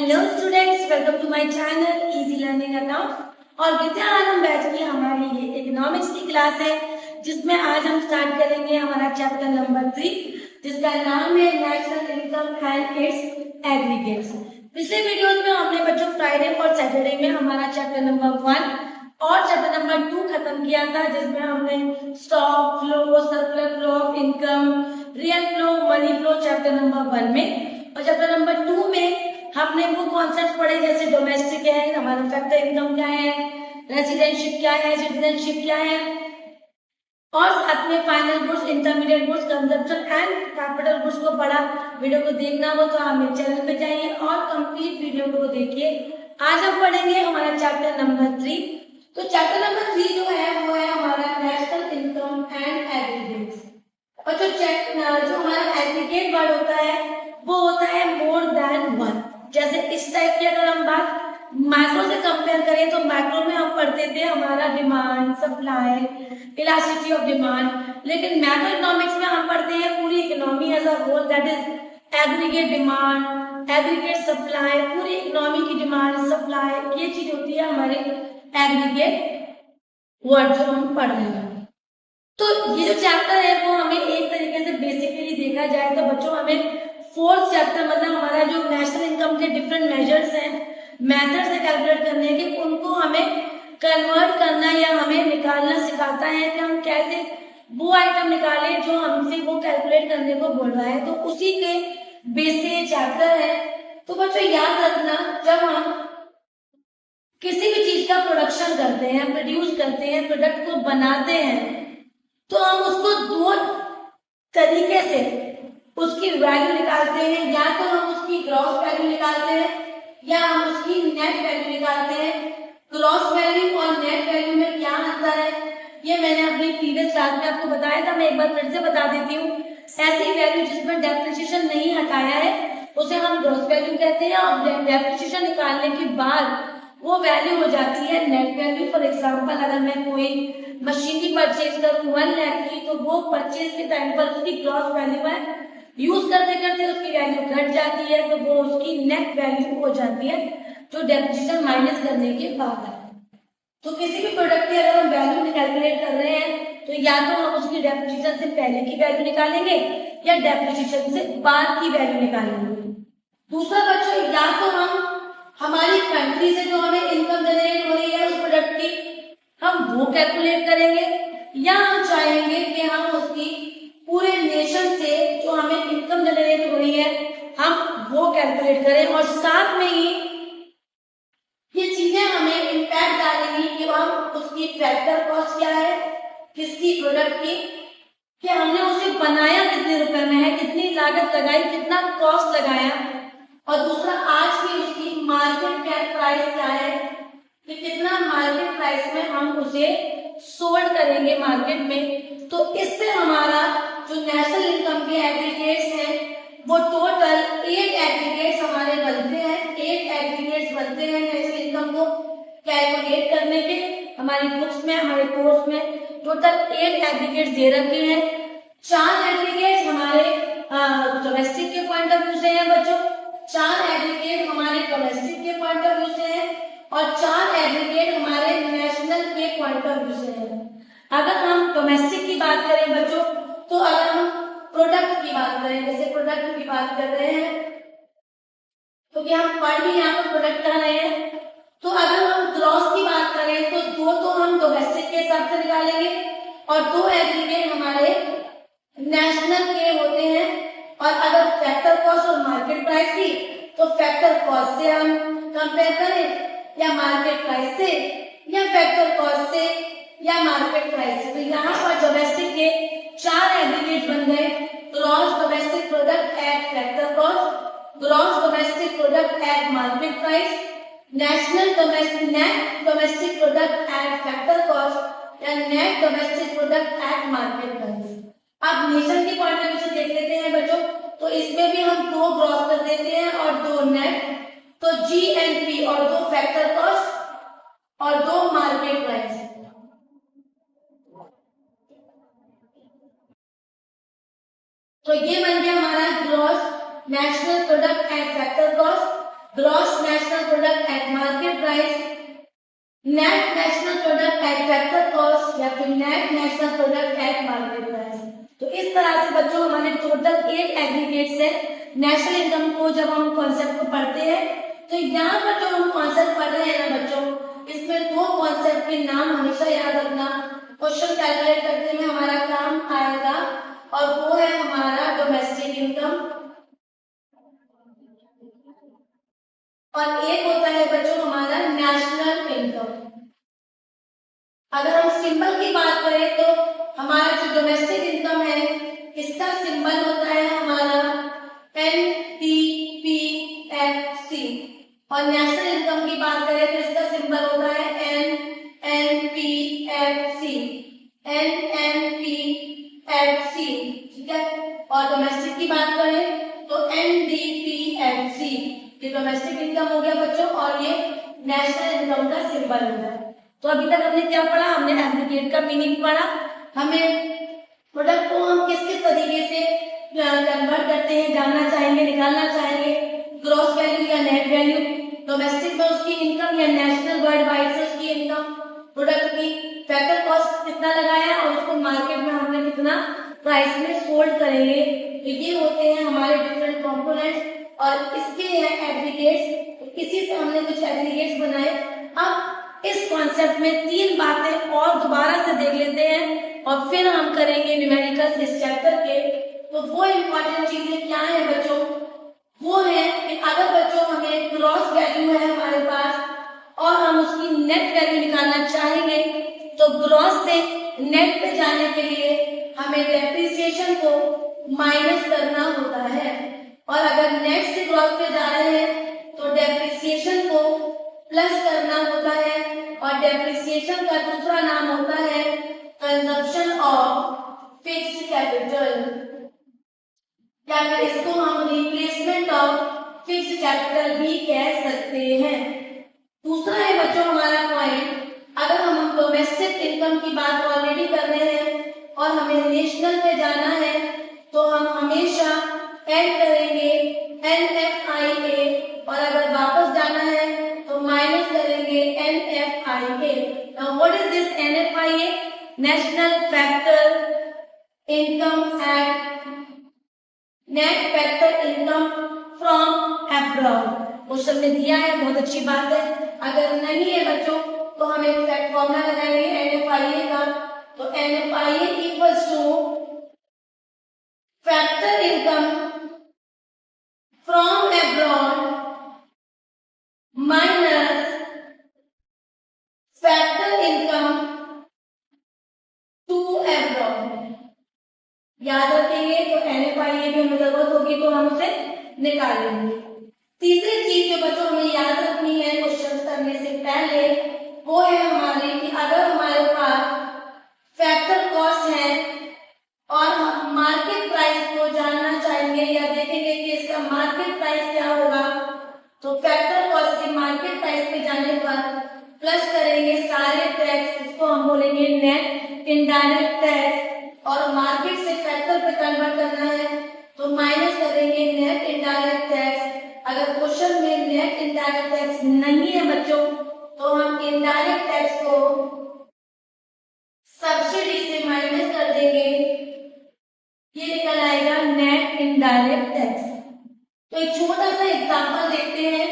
Hello students, welcome to my channel easy learning account. और विद्या आज हम बैच की हमारी ये इकोनॉमिक्स की क्लास है, जिसमें आज हम स्टार्ट करेंगे हमारा चैप्टर नंबर 3, जिसका नाम है national income and it's aggregates. पिछले वीडियोस में हमने बच्चों फ्राइडे और सैटरडे में हमारा चैप्टर नंबर 1 और चैप्टर नंबर 2 खत्म किया था, जिसमें हमने stock flow, circular flow of income, real flow, money flow chapter number 1 में, और चैप्टर नंबर 2 में हमने वो कॉन्सेप्ट पढ़े जैसे डोमेस्टिक है, हमारा फैक्टर इनकम क्या है, रेसिडेंशिप क्या है, सिटीजनशिप क्या है, और साथ में final goods, intermediate goods, consumption and capital goods को पढ़ा। वीडियो को देखना हो तो आप मेरे चैनल पे जाइए और कंप्लीट वीडियो को देखिए। आज हम पढ़ेंगे हमारा चैप्टर नंबर 3। तो चैप्टर नंबर 3 जो है वो है हमारा नेशनल इनकम एंड एग्रीगेट्स। और जो हमारा एग्रीगेट वर्ड होता है वो होता है मोर देन वन। जैसे इस टाइप की अगर हम बात मैक्रो से कंपेयर करें तो मैक्रो में हम पढ़ते थे हमारा demand, supply, elasticity of demand, लेकिन मैक्रो इकोनॉमिक्स में हम पढ़ते हैं पूरी economy as a whole, that is aggregate demand, aggregate supply, पूरी इकोनॉमी की डिमांड, सप्लाई, ये चीज होती है हमारे एग्रीगेट वर्ड जो हम पढ़ रहे हैं। तो ये जो चैप्टर है वो हमें एक तरीके से बेसिकली देखा जाए तो बच्चों हमें फोर्थ चैप्टर मतलब हमारा जो नेशनल इनकम के डिफरेंट मेजर्स हैं, मेथड्स है कैलकुलेट करने के, उनको हमें कन्वर्ट करना या हमें निकालना सिखाता है कि हम कैसे वो आइटम निकालें जो हमसे वो कैलकुलेट करने को बोल रहा है। तो उसी के बेस से चैप्टर है। तो बच्चों याद रखना, जब हम किसी भी चीज का प्रोडक्शन करते हैं, प्रोड्यूस करते हैं, प्रोडक्ट को बनाते हैं, तो हम उसको दो तरीके से उसकी वैल्यू निकालते हैं। या तो हम उसकी ग्रॉस वैल्यू निकालते हैं या हम उसकी नेट वैल्यू निकालते हैं। ग्रॉस वैल्यू और नेट वैल्यू में क्या अंतर है ये मैंने अपनी प्रीवियस क्लास में आपको बताया था, मैं एक बार फिर से बता देती हूँ। ऐसी वैल्यू जिसमें डेप्रिसिएशन नहीं हटाया है उसे हम ग्रॉस वैल्यू कहते हैं, और डेप्रिसिएशन निकालने के बाद वो वैल्यू हो जाती है नेट वैल्यू। फॉर एग्जाम्पल, अगर मैं कोई मशीनरी परचेज करूँ 1 लाख की, तो वो परचेज के टाइम पर उसकी ग्रॉस वैल्यू है, यूज करते करते उसकी वैल्यू घट जाती है, तो वो उसकी नेट वैल्यू हो जाती है जो डेप्रिसिएशन माइनस करने के बाद है। तो किसी भी प्रोडक्ट की अगर हम वैल्यू कैलकुलेट कर रहे हैं तो या तो हम उसकी डेप्रिसिएशन से पहले की वैल्यू निकालेंगे या डेप्रिसिएशन से बाद की वैल्यू निकालेंगे। दूसरा बच्चों, या तो हम हमारी कंट्री से जो हमें इनकम जनरेट हो रही है उस प्रोडक्ट की हम वो कैलकुलेट करेंगे, या हम चाहेंगे कि हम उसकी पूरे नेशन से जो हमें इनकम जनरेट हो रही है हम वो कैलकुलेट करें। और साथ में ही ये चीजें हमें इम्पैक्ट डालेंगी कि हम उसकी फैक्टर कॉस्ट क्या है, किसकी प्रोडक्ट की, कि हमने उसे बनाया कितने रुपए में है, कितनी लागत लगाई, कितना कॉस्ट लगाया, और दूसरा आज की उसकी मार्केट प्राइस क्या है, कि कितना मार्केट प्राइस में हम उसे सोल्ड करेंगे मार्केट में। तो इससे हमारा जो नेशनल इनकम के एग्रीगेट्स हैं वो टोटल 8 एग्रीगेट्स हमारे बनते हैं। 8 एग्रीगेट्स बनते हैं नेशनल इनकम को कैलकुलेट करने के। हमारी बुक्स में, हमारे कोर्स में टोटल 8 एग्रीगेट्स दे रखे हैं। 4 एग्रीगेट्स हमारे डोमेस्टिक के पॉइंट ऑफ व्यू से हैं बच्चों, 4 एग्रीगेट हमारे डोमेस्टिक के पॉइंट ऑफ व्यू से हैं, और 4 एग्रीगेट हमारे नेशनल के पॉइंट ऑफ व्यू से हैं। अगर हम डोमेस्टिक की बात करें बच्चों, तो अगर हम प्रोडक्ट की बात करें, जैसे प्रोडक्ट की बात कर रहे हैं क्योंकि हम पढ़ भी यहाँ पर प्रोडक्ट कर रहे हैं, तो अगर हम ग्रॉस की बात करें तो 2 तो हम डोमेस्टिक के हिसाब से निकालेंगे और 2 एग्रीगेट हमारे नेशनल के होते हैं। और अगर फैक्टर कॉस्ट और मार्केट प्राइस की, तो फैक्टर कॉस्ट से हम कंपेयर करें या मार्केट प्राइस से, या फैक्टर कॉस्ट से या मार्केट प्राइस से। तो यहाँ पर डोमेस्टिक के 4 एग्रीगेट बन गए, gross domestic product at factor cost, gross domestic product at market price, national net domestic product at factor cost, या net domestic product at market price. अब नेशन के पॉइंट ऑफ व्यू से देख लेते हैं बच्चों, तो इसमें भी हम 2 ग्रॉस कर देते हैं और 2 नेट, तो जी एंड पी, और 2 फैक्टर कॉस्ट और 2 मार्केट प्राइस। तो ये बन गया हमारा gross national product and factor cost, gross national product at market price, net national product at factor cost, या फिर net national product at market price. तो इस तरह से बच्चों हमारे टोटल 8 एग्रीगेट्स है नेशनल इनकम को। जब हम कॉन्सेप्ट को पढ़ते हैं तो यहाँ पर जो हम कॉन्सेप्ट पढ़ रहे हैं ना बच्चों, इसमें 2 कॉन्सेप्ट के नाम हमेशा याद रखना। क्वेश्चन कैलकुलेट करने में हमारा काम आएगा, और वो है हमारा डोमेस्टिक इनकम, और एक होता है बच्चों हमारा नेशनल इनकम। अगर हम सिंबल की बात करें तो हमारा जो डोमेस्टिक इनकम है इसका सिंबल होता है हमारा NPPFC, और नेशनल इनकम की बात करें तो इसका सिंबल होता है NNPFC, NNPFC, ठीक है। और डोमेस्टिक की बात करें तो NDPFC। ये डोमेस्टिक इनकम हो गया बच्चों, और ये नेशनल इनकम का सिंबल हो गया। तो अभी तक हमने क्या पढ़ा? हमने एग्रीगेट का मीनिंग पढ़ा, हमें प्रोडक्ट को हम किस किस तरीके से कन्वर्ट करते हैं जानना चाहेंगे, निकालना चाहेंगे, ग्रॉस वैल्यू या नेट वैल्यू, डोमेस्टिक में उसकी इनकम या नेशनल वर्ल्ड वाइड से उसकी इनकम, प्रोडक्ट की फैक्टर कॉस्ट कितना लगाया और उसको मार्केट में हमने कितना प्राइस में सोल्ड करेंगे। तो ये होते हैं हमारे डिफरेंट कंपोनेंट्स, और इसके हैं एग्रीगेट्स। इसी से हमने कुछ एग्रीगेट्स बनाए। अब इस कॉन्सेप्ट में 3 बातें और दोबारा से देख लेते हैं, और फिर हम करेंगे न्यूमेरिकल्स इस चैप्टर के। तो वो इम्पोर्टेंट चीजें क्या है बच्चों? वो है कि अगर बच्चों हमें ग्रॉस वैल्यू है हमारे पास और हम उसकी नेट वैल्यू निकालना चाहेंगे, तो ग्रॉस से नेट पे जाने के लिए हमें डेप्रिसिएशन को माइनस करना होता है, और अगर नेट से ग्रॉस पे जा रहे हैं तो डेप्रिसिएशन को प्लस करना होता है, और डेप्रिसिएशन का दूसरा नाम होता है कंजम्पशन ऑफ फिक्स्ड कैपिटल, या फिर इसको हम रिप्लेसमेंट ऑफ फिक्स्ड कैपिटल भी कह सकते हैं। दूसरा है बच्चों हमारा पॉइंट, अगर हम डोमेस्टिक इनकम की बात ऑलरेडी कर रहे हैं और हमें नेशनल पे जाना है, तो हम हमेशा ऐड करेंगे NFIA, और अगर वापस जाना है तो माइनस करेंगे NFIA। Now what is this NFIA? National Factor Income at Net Factor Income from Abroad। Question में दिया है, बहुत अच्छी बात है। अगर नहीं है बच्चों तो हम एक फैक्ट फॉर्मूला लगाएंगे NFIA का। तो NFIA equals to factor income from abroad minus factor income to abroad. याद रखेंगे तो NFIA भी हमें जरूरत होगी तो हम उसे निकाल लेंगे। तीसरी चीज जो बच्चों हमें याद रखनी है क्वेश्चन करने से पहले, वो है हमारी कि अगर हमारे पास फैक्टर कॉस्ट है और हम मार्केट प्राइस को जानना चाहेंगे या देखेंगे कि इसका मार्केट प्राइस क्या होगा, तो फैक्टर कॉस्ट से मार्केट प्राइस पे जाने पर प्लस करेंगे सारे टैक्स, इसको हम बोलेंगे नेट इनडायरेक्ट टैक्स, और मार्केट से फैक्टर पे कन्वर्ट करना है तो माइनस करेंगे नेट इनडायरेक्ट टैक्स। अगर क्वेश्चन में नेट इनडायरेक्ट टैक्स नहीं है बच्चों तो हम इनडायरेक्ट टैक्स को सब्सिडी से माइनस कर देंगे, ये निकल आएगा नेट इनडायरेक्ट टैक्स। तो एक छोटा सा एग्जांपल देखते हैं।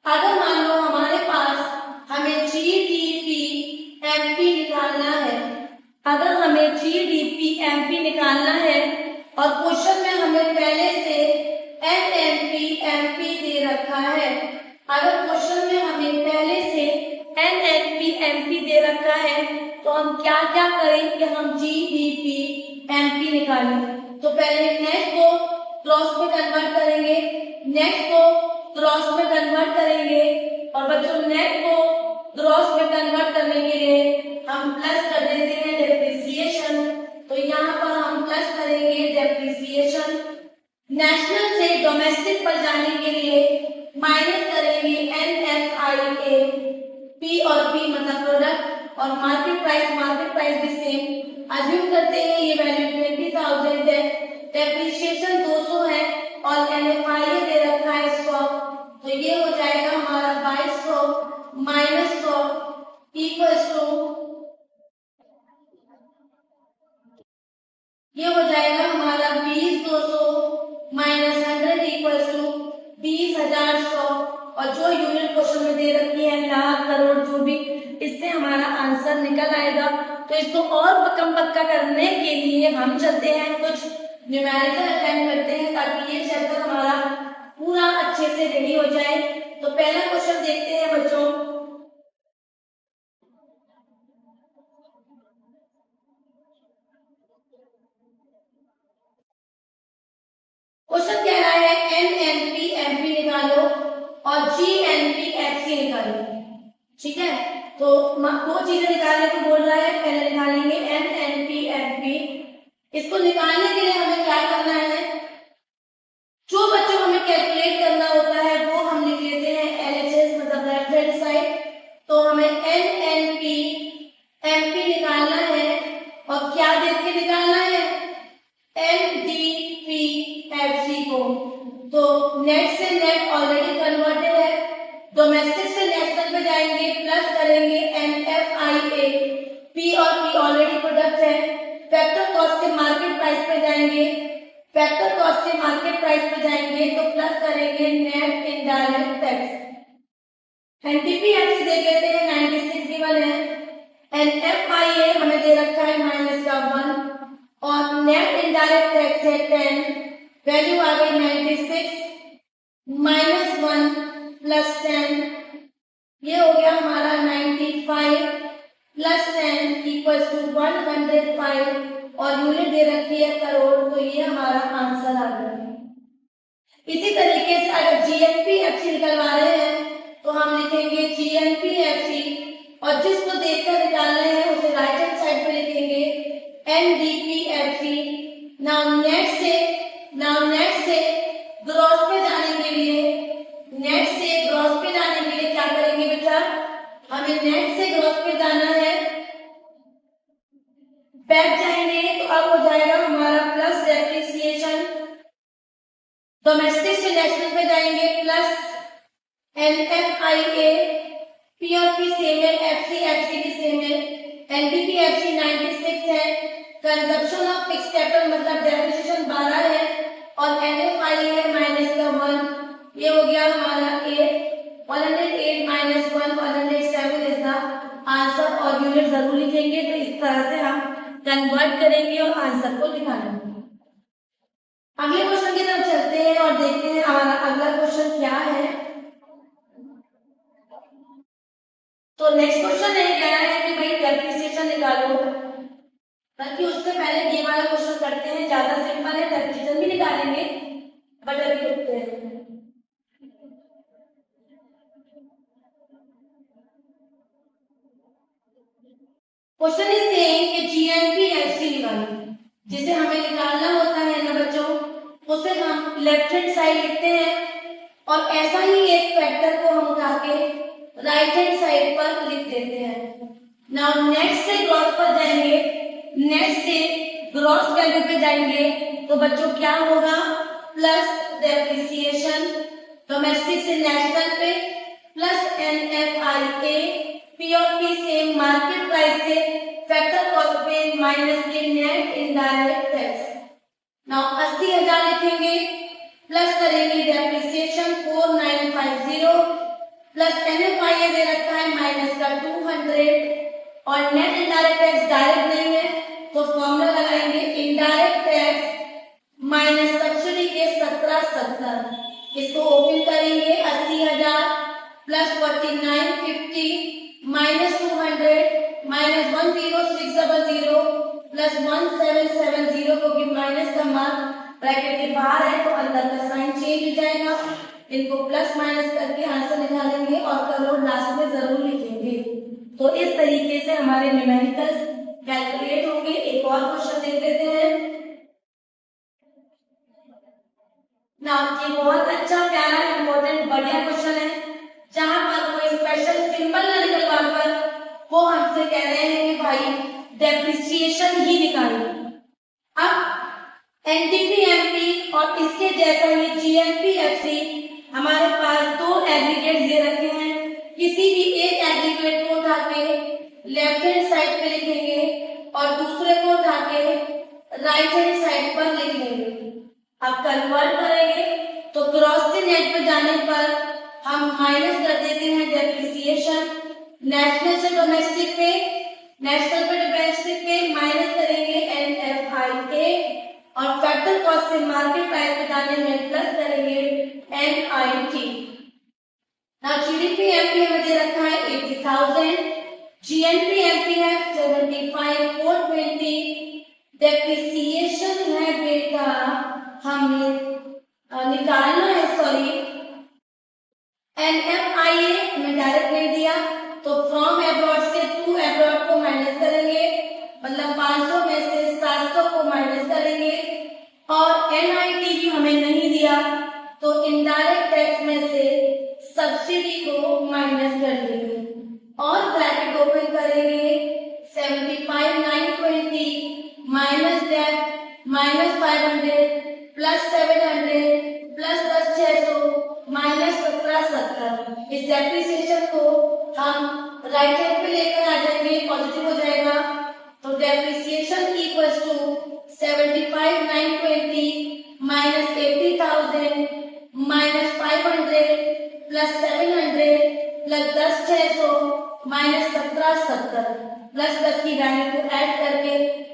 अगर मान लो हमारे पास हमें GDP-MP निकालना है, अगर हमें GDP-MP निकालना है और क्वेश्चन में हमें पहले से NNP-MP दे रखा है, अगर क्वेश्चन में हमें पहले से NNP-MP दे रखा है तो हम क्या क्या करें कि हम GDP-MP निकालें। तो पहले नेट को ग्रॉस में कन्वर्ट करेंगे, नेट को ग्रॉस में कन्वर्ट करेंगे, और बच्चों नेट को ग्रॉस में कन्वर्ट करने के लिए हम प्लस कर देते हैं डेप्रिसिएशन। तो यहाँ पर हम प्लस करेंगे डेप्रिसिएशन। नेशनल से डोमेस्टिक पर जाने के लिए माइनस करेंगे NFIA, P और P मतलब प्रोडक्ट, और मार्केट प्राइस भी सेम। अज्यूम करते हैं ये वैल्यू 20,000 है, डेप्रिसिएशन 200 है और NFIA दे रखा है 100, तो ये हो जाएगा हमारा 2200 माइनस 100 इक्वल्स टू, ये हो जाएगा हमारा 20,200 माइनस 100 इक्वल्स टू 20,100। और जो यूनिट क्वेश्चन में दे रखी है लाख करोड़ जो भी, इससे हमारा आंसर निकल आएगा। तो इसको और कम पक्का करने के लिए हम चलते हैं कुछ न्यूमेरिकल अटेम्प्ट करते हैं ताकि ये चैप्टर हमारा पूरा अच्छे से रेडी हो जाए। तो पहला क्वेश्चन देखते हैं बच्चों। क्वेश्चन कह रहा है NNP-MP निकालो और GNP-FC निकालो। ठीक है, तो दो चीजें निकालने को बोल रहा है। पहले निकालेंगे NNP-MP। इसको निकालने के लिए हमें क्या करना है, जो बच्चों हमें कैलकुलेट करना होता है वो हम लिख लेते हैं LHS, मतलब लेफ्ट हैंड साइड। तो हमें NNP-MP निकालना है और क्या देख के निकालना है, NDP-FC को। तो नेट से नेट ऑलरेडी कन्वर्टेड है, डोमेस्टिक से नेशनल पे जाएंगे, प्लस करेंगे NFIA, P और P ऑलरेडी प्रोडक्ट है, फैक्टर कॉस्ट से मार्केट प्राइस पे जाएंगे, फैक्टर कॉस्ट से मार्केट प्राइस पे जाएंगे तो प्लस करेंगे नेट इनडायरेक्ट टैक्स। NDP-FC देख लेते हैं, 96 गिवन है, NFIA हमें दे रखा है माइनस का 1 और नेट इनडायरेक्ट टैक्स है 10, वैल्यू आ गई 96 माइनस 1 प्लस 10, ये हो गया हमारा 95 प्लस 10 इक्वल्स टू 105 और यूनिट दे रखी है करोड़। तो ये हमारा आंसर आ गया। इसी तरीके से अगर GNP-FC निकलवा रहे हैं तो हम लिखेंगे GNP-FC और जिसको देखकर निकालने हैं उसे राइट हैंड साइड पे लिखेंगे NDP-FC। नाउ नेट से ग्रॉस पे जाने के लिए, नेट से ग्रॉस पे जाने के लिए क्या करेंगे बेटा, हमें नेट से ग्रॉस पे जाना है, बैक जाएंगे तो अब हो जाएगा हमारा प्लस डेप्रिसिएशन, डोमेस्टिक से नेशनल पे जाएंगे प्लस NFIA, P और P सेम है, FC भी सेम है, NDP-FC 96 है, कंजप्शन ऑफ फिक्स्ड कैपिटल मतलब डेप्रिसिएशन 12 है और NFIA है माइनस का 1, ये हो गया हमारा 108 माइनस 1 107 इज द आंसर। और यूनिट जरूर लिखेंगे, तो इस तरह से हम कन्वर्ट करेंगे और आंसर को निकालेंगे। अगले क्वेश्चन की तरफ चलते हैं और देखते हैं हमारा अगला क्वेश्चन क्या है। तो नेक्स्ट क्वेश्चन है, कह रहा है कि भाई डेप्रिसिएशन निकालो, बल्कि उससे पहले ये वाला क्वेश्चन करते हैं, ज्यादा सिंपल है, डेप्रिसिएशन भी निकालेंगे बट अभी रुकते हैं। क्वेश्चन इज सेइंग कि GNP-FC निकालो, जिसे हमें निकालना होता है ना बच्चों, उसे हम लेफ्ट हैंड साइड लिखते हैं और ऐसा ही एक फैक्टर को हम उठा के राइट हैंड साइड पर लिख देते हैं। नाउ नेट से ग्रॉस पर जाएंगे, नेट से ग्रॉस वैल्यू पे जाएंगे तो बच्चों क्या होगा, प्लस डेप्रिसिएशन, डोमेस्टिक से नेशनल पे प्लस NFIA, P और P सेम मार्केट प्राइस से, फैक्टर कॉस्ट पे माइनस के नेट इनडायरेक्ट टैक्स। नाउ 80,000 लिखेंगे, प्लस करेंगे डेप्रिसिएशन 4950 प्लस NFIA दे रखा है माइनस का 200 और नेट इनडायरेक्ट टैक्स डायरेक्ट नहीं है तो फॉर्मूला लगाएंगे इनडायरेक्ट टैक्स माइनस सब्सिडी के 1770। इसको ओपन करेंगे, 80,000 प्लस 4950 माइनस 200 माइनस 10600 प्लस 1770 को भी माइनस का मार्क ब्रैकेट के बाहर है तो अंदर का साइन चेंज हो जाएगा। इनको प्लस माइनस करके आंसर निकालेंगे और करोड़ लास्ट में जरूर लिखेंगे। तो इस तरीके से हमारे न्यूमेरिकल्स कैलकुलेट होंगे। एक और क्वेश्चन देख लेते हैं। नाउ ये बहुत अच्छा प्यारा इंपॉर्टेंट बढ़िया क्वेश्चन है, जहां पर कोई स्पेशल सिंबल न निकलवा कर वो हमसे कह रहे हैं कि भाई डेप्रिसिएशन ही निकालो। अब NDP-MP और इसके जैसा ही GNP-FC हमारे पास दो एग्रीगेट दे रखे हैं, किसी भी एक एग्रीगेट को उठा के लेफ्ट हैंड साइड पे लिखेंगे और दूसरे को उठा के राइट हैंड साइड पर लिख लेंगे। अब कन्वर्ट करेंगे तो क्रॉस से नेट पर जाने पर हम माइनस कर देते हैं डेप्रिसिएशन, नेशनल से डोमेस्टिक पे, नेशनल पे डोमेस्टिक पे माइनस करेंगे NFIA और फैक्टर कॉस्ट से मार्केट प्राइस पे जाने में प्लस करेंगे NIT। Now GDP MP हमें दे रखा है 80,000, GNP MP है 75,420, डेप्रिसिएशन है बेटा हमें निकालना है, सॉरी NFIA हमें डायरेक्ट नहीं दिया तो फ्रॉम एब्रॉड से टू एब्रॉड को माइनस करेंगे, मतलब 500 में से 700 को माइनस करेंगे और NIT भी हमें नहीं दिया तो इनडायरेक्ट टैक्स में से सब्सिडी को माइनस कर देंगे और ब्रैकेट ओपन करेंगे 75,920 minus that minus 500 plus 700 plus 10,600 minus 1770। इस डेप्रिसिएशन को हम राइट हैंड पे लेकर आ जाएंगे, पॉजिटिव हो जाएगा तो depreciation equals to 75,920 minus 80,000 minus 500 plus 700 plus 10,600 minus 1770 plus 10 की वैल्यू को ऐड करके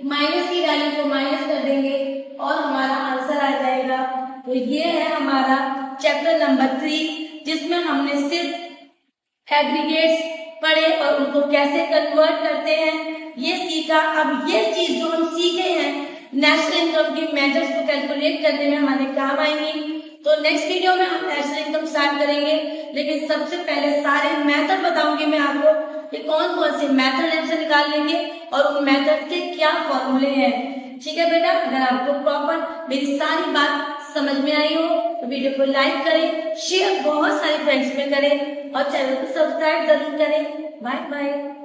माइनस की वैल्यू को माइनस कर देंगे और हमारा आंसर आ जाएगा। तो ये है हमारा चैप्टर नंबर 3 जिसमें हमने सिर्फ एग्रीगेट्स पढ़े और उनको कैसे कन्वर्ट करते हैं ये सीखा। अब ये चीज जो हम सीखे हैं नेशनल इनकम की मेथड्स को कैलकुलेट करने में हमारे काम आएंगी। तो नेक्स्ट वीडियो में हम नेशनल इनकम स्टार्ट करेंगे, लेकिन सबसे पहले सारे मेथड बताऊंगी मैं आपको कि कौन कौन से मेथड से निकाल लेंगे और उन मेथड के क्या फॉर्मूले हैं। ठीक है बेटा, अगर आपको प्रॉपर मेरी सारी बात समझ में आई हो तो वीडियो को लाइक करें, शेयर बहुत सारे फ्रेंड्स में करें और चैनल को सब्सक्राइब जरूर करें। Bye bye.